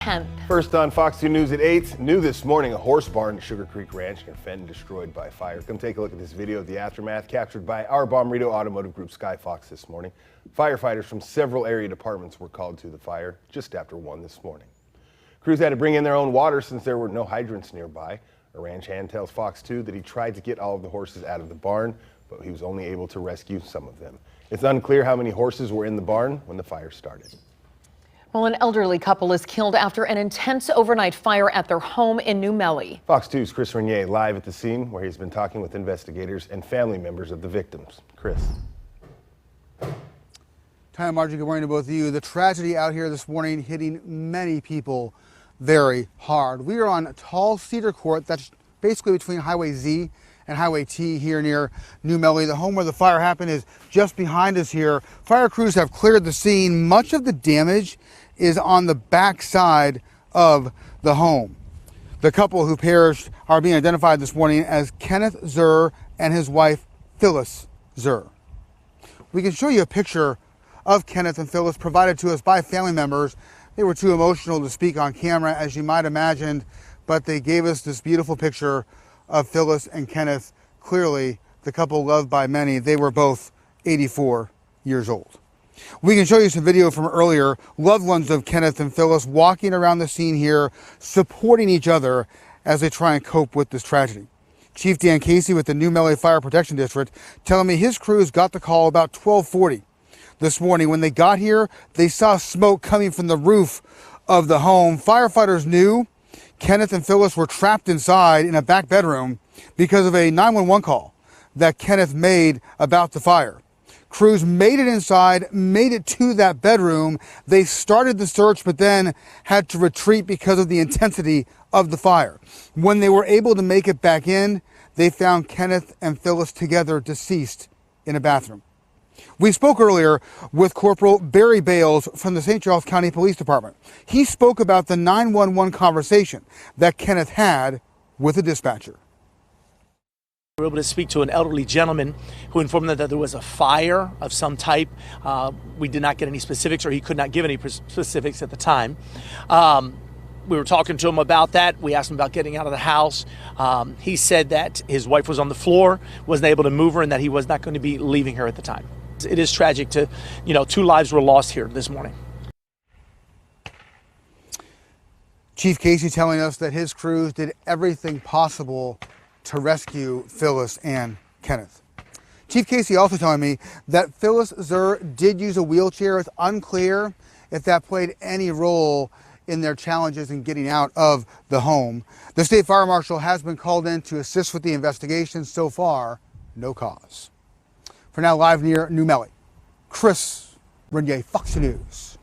10th. First on Fox 2 News at 8, new this morning, a horse barn at Sugar Creek Ranch near Fenton destroyed by fire. Come take a look at this video of the aftermath captured by our Bomberito Automotive Group Sky Fox this morning. Firefighters from several area departments were called to the fire just after 1 this morning. Crews had to bring in their own water since there were no hydrants nearby. A ranch hand tells Fox 2 that he tried to get all of the horses out of the barn, but he was only able to rescue some of them. It's unclear how many horses were in the barn when the fire started. Well, an elderly couple is killed after an intense overnight fire at their home in New Melle. Fox 2's Chris Renier live at the scene where he's been talking with investigators and family members of the victims. Chris. Ty and Margie, good morning to both of you. The tragedy out here this morning hitting many people very hard. We are on Tall Cedar Court, that's basically between Highway Z and Highway T here near New Melle. The home where the fire happened is just behind us here. Fire crews have cleared the scene. Much of the damage is on the back side of the home. The couple who perished are being identified this morning as Kenneth Zur and his wife Phyllis Zur. We can show you a picture of Kenneth and Phyllis provided to us by family members. They were too emotional to speak on camera, as you might imagine, but they gave us this beautiful picture of Phyllis and Kenneth. Clearly, the couple loved by many. They were both 84 years old. We can show you some video from earlier. Loved ones of Kenneth and Phyllis walking around the scene here, supporting each other as they try and cope with this tragedy. Chief Dan Casey with the New Melle Fire Protection District telling me his crews got the call about 12:40 this morning. When they got here, they saw smoke coming from the roof of the home. Firefighters knew Kenneth and Phyllis were trapped inside in a back bedroom because of a 911 call that Kenneth made about the fire. Crews made it inside, made it to that bedroom. They started the search, but then had to retreat because of the intensity of the fire. When they were able to make it back in, they found Kenneth and Phyllis together, deceased in a bathroom. We spoke earlier with Corporal Barry Bales from the St. Charles County Police Department. He spoke about the 911 conversation that Kenneth had with a dispatcher. We were able to speak to an elderly gentleman who informed them that there was a fire of some type. We did not get any specifics, or he could not give any specifics at the time. We were talking to him about that. We asked him about getting out of the house. He said that his wife was on the floor, wasn't able to move her, and that he was not going to be leaving her at the time. It is tragic to, 2 lives were lost here this morning. Chief Casey telling us that his crews did everything possible to rescue Phyllis and Kenneth. Chief Casey also telling me that Phyllis Zur did use a wheelchair. It's unclear if that played any role in their challenges in getting out of the home. The state fire marshal has been called in to assist with the investigation. So far, no cause. For now, live near New Melle, Chris Renier, Fox News.